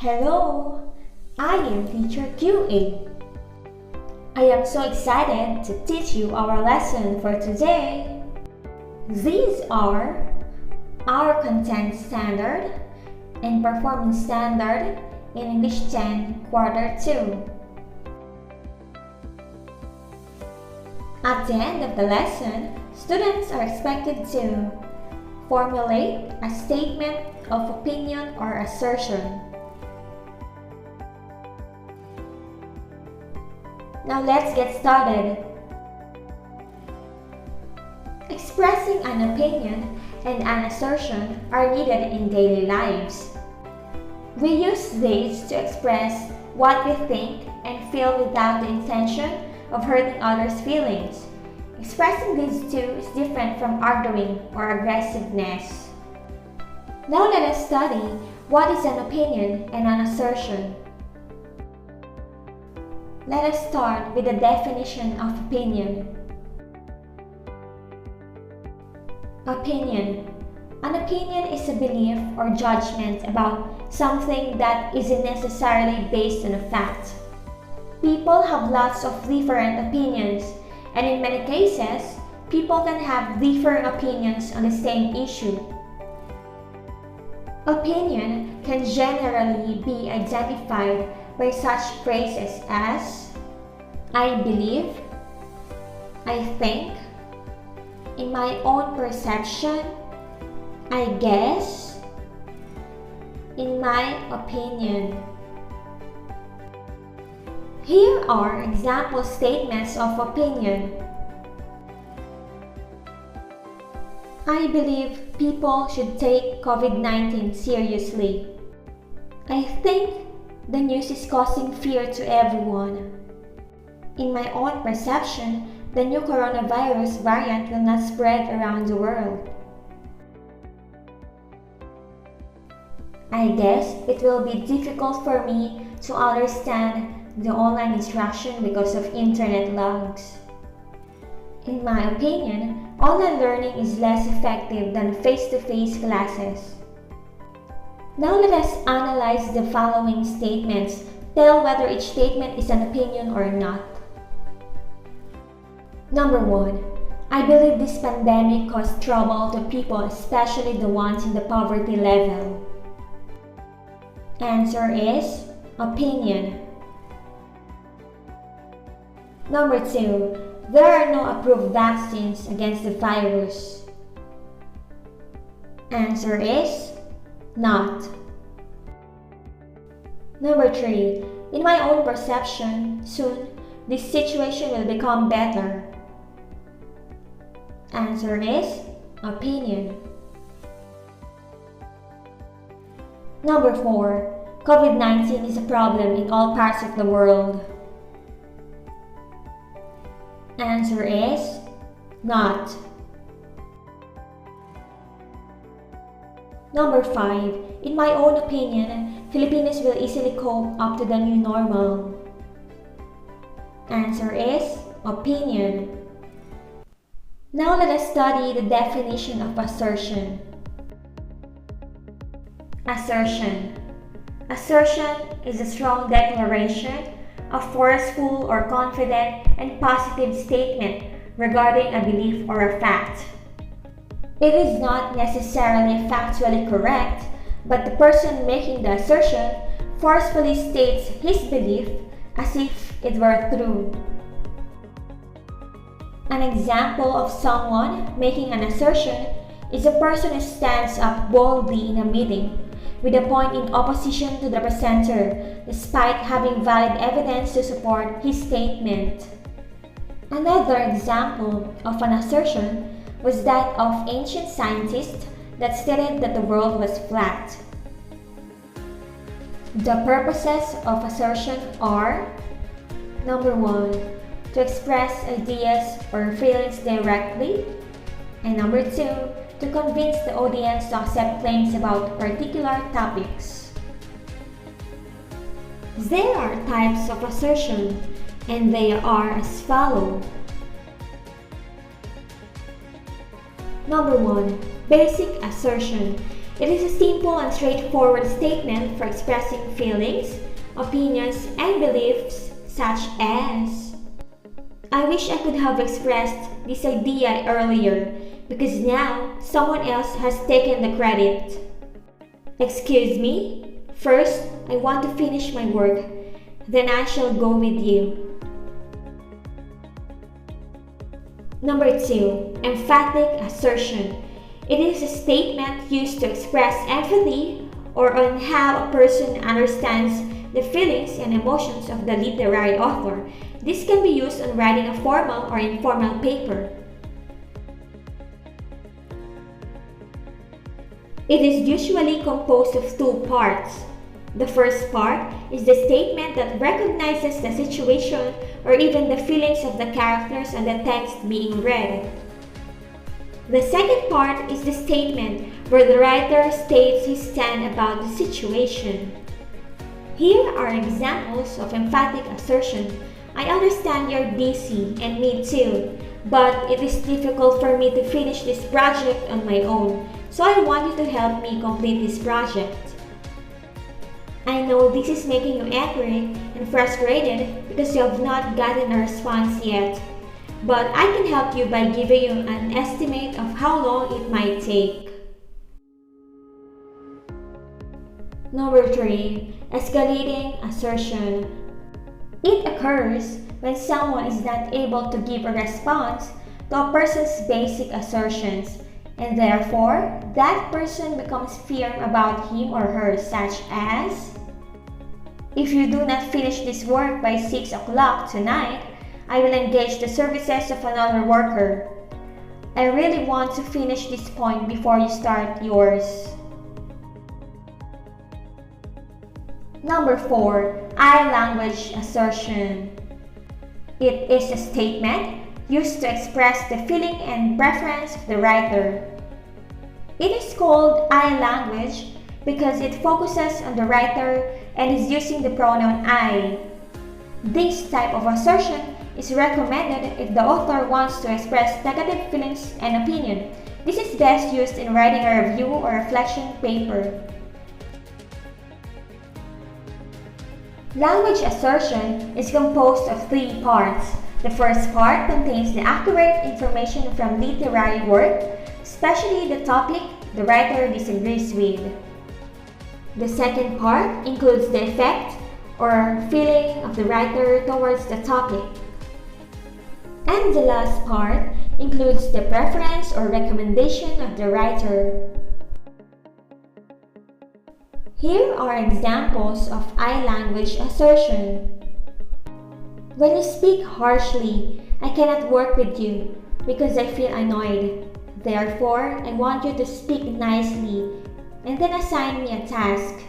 Hello, I am Teacher QA. I am so excited to teach you our lesson for today. These are our content standard and performance standard in English 10 Quarter 2. At the end of the lesson, students are expected to formulate a statement of opinion or assertion. Now let's get started. Expressing an opinion and an assertion are needed in daily lives. We use these to express what we think and feel without the intention of hurting others' feelings. Expressing these two is different from arguing or aggressiveness. Now let us study what is an opinion and an assertion. Let us start with the definition of opinion. Opinion. An opinion is a belief or judgment about something that isn't necessarily based on a fact. People have lots of different opinions, and in many cases, people can have different opinions on the same issue. Opinion can generally be identified by such phrases as I believe, I think, in my own perception, I guess, in my opinion. Here are example statements of opinion. I believe people should take COVID-19 seriously. I think the news is causing fear to everyone. In my own perception, the new coronavirus variant will not spread around the world. I guess it will be difficult for me to understand the online instruction because of internet lags. In my opinion, online learning is less effective than face-to-face classes. Now let us analyze the following statements. Tell whether each statement is an opinion or not. Number 1. I believe this pandemic caused trouble to people, especially the ones in the poverty level. Answer is opinion. Number 2. There are no approved vaccines against the virus. Answer is not. Number 3. In my own perception, soon this situation will become better. Answer is opinion. Number 4. COVID-19 is a problem in all parts of the world. Answer is not. Number 5. In my own opinion, Filipinos will easily cope up to the new normal. Answer is opinion. Now let us study the definition of assertion. Assertion. Assertion is a strong declaration, a forceful or confident and positive statement regarding a belief or a fact. It is not necessarily factually correct, but the person making the assertion forcefully states his belief as if it were true. An example of someone making an assertion is a person who stands up boldly in a meeting with a point in opposition to the presenter, despite having valid evidence to support his statement. Another example of an assertion was that of ancient scientists that stated that the world was flat. The purposes of assertion are: Number 1. To express ideas or feelings directly, and number 2. To convince the audience to accept claims about particular topics. There are types of assertion, and they are as follows. Number 1. Basic assertion. It is a simple and straightforward statement for expressing feelings, opinions, and beliefs such as, "I wish I could have expressed this idea earlier because now someone else has taken the credit." "Excuse me, first I want to finish my work, then I shall go with you." Number 2. Emphatic assertion. It is a statement used to express empathy or on how a person understands the feelings and emotions of the literary author. This can be used on writing a formal or informal paper. It is usually composed of two parts. The first part is the statement that recognizes the situation or even the feelings of the characters on the text being read. The second part is the statement where the writer states his stand about the situation. Here are examples of emphatic assertion. "I understand you're busy, and me too, but it is difficult for me to finish this project on my own. So I want you to help me complete this project. I know this is making you angry and frustrated because you have not gotten a response yet, but I can help you by giving you an estimate of how long it might take." Number 3. Escalating assertion. It occurs when someone is not able to give a response to a person's basic assertions, and therefore, that person becomes firm about him or her, such as, "If you do not finish this work by 6 o'clock tonight, I will engage the services of another worker. I really want to finish this point before you start yours." Number 4. I language assertion. It is a statement used to express the feeling and preference of the writer. It is called I language because it focuses on the writer and is using the pronoun I. This type of assertion is recommended if the author wants to express negative feelings and opinion. This is best used in writing a review or reflection paper. Language assertion is composed of 3 parts. The first part contains the accurate information from literary work, especially the topic the writer disagrees with. The second part includes the effect or feeling of the writer towards the topic. And the last part includes the preference or recommendation of the writer. Here are examples of I language assertion. "When you speak harshly, I cannot work with you because I feel annoyed. Therefore, I want you to speak nicely and then assign me a task.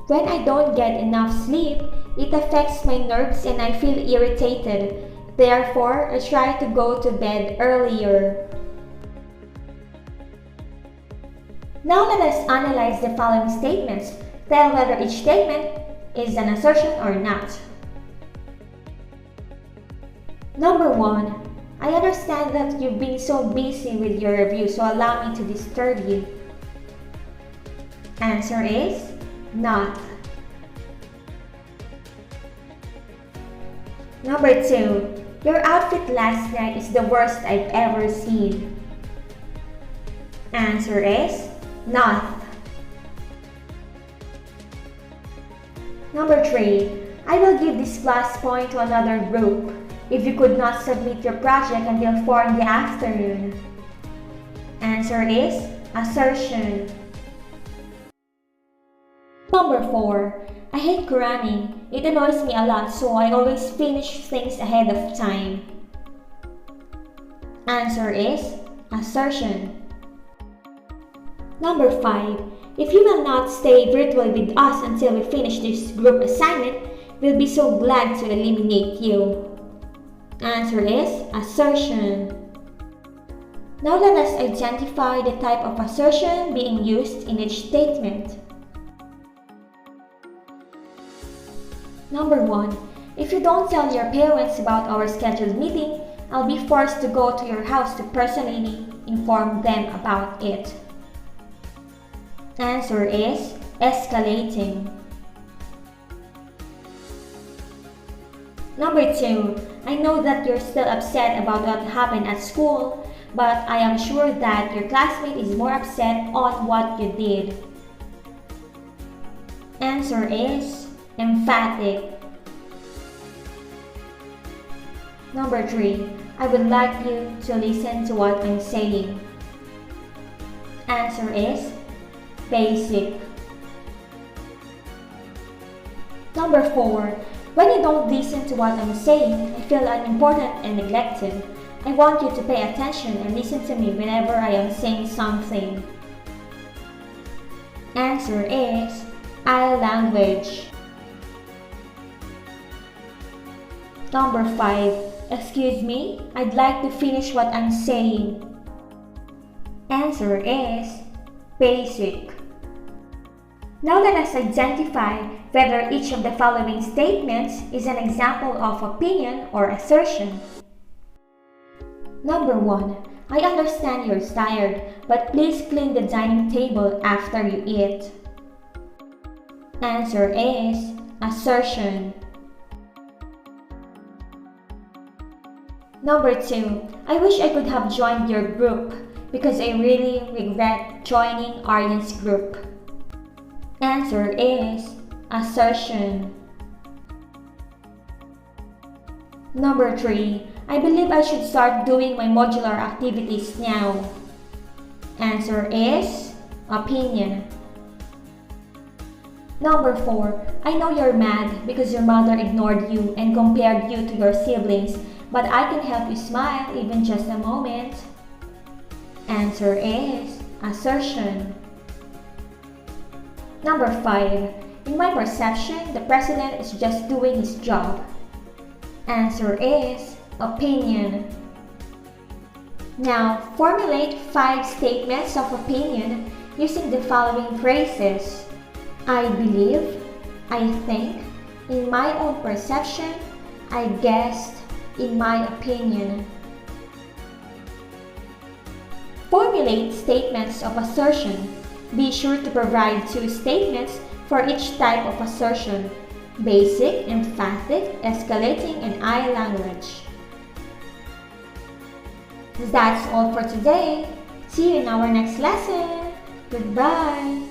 When I don't get enough sleep, it affects my nerves and I feel irritated. Therefore, I try to go to bed earlier." Now let us analyze the following statements. Tell whether each statement is an assertion or not. Number 1. I understand that you've been so busy with your review, so allow me to disturb you. Answer is not. Number 2. Your outfit last night is the worst I've ever seen. Answer is not. Number 3. I will give this plus point to another group if you could not submit your project until 4 in the afternoon. Answer is assertion. Number 4. I hate cramming. It annoys me a lot, so I always finish things ahead of time. Answer is assertion. Number 5. If you will not stay virtually with us until we finish this group assignment, we'll be so glad to eliminate you. Answer is assertion. Now let us identify the type of assertion being used in each statement. Number 1. If you don't tell your parents about our scheduled meeting, I'll be forced to go to your house to personally inform them about it. Answer is escalating. Number 2. I know that you're still upset about what happened at school, but I am sure that your classmate is more upset on what you did. Answer is emphatic. Number 3. I would like you to listen to what I'm saying. Answer is basic. Number 4. When you don't listen to what I'm saying, I feel unimportant and neglected. I want you to pay attention and listen to me whenever I am saying something. Answer is I language. Number 5. Excuse me, I'd like to finish what I'm saying. Answer is basic. Now let us identify whether each of the following statements is an example of opinion or assertion. Number 1. I understand you're tired, but please clean the dining table after you eat. Answer is assertion. Number 2. I wish I could have joined your group because I really regret joining Arden's group. Answer is assertion. Number 3. I believe I should start doing my modular activities now. Answer is opinion. Number 4. I know you're mad because your mother ignored you and compared you to your siblings, but I can help you smile even just a moment. Answer is assertion. Number 5. In my perception, the president is just doing his job. Answer is opinion. Now, formulate 5 statements of opinion using the following phrases. I believe, I think, in my own perception, I guessed, in my opinion. Formulate statements of assertion. Be sure to provide 2 statements for each type of assertion: basic, emphatic, escalating, and I language. That's all for today. See you in our next lesson. Goodbye.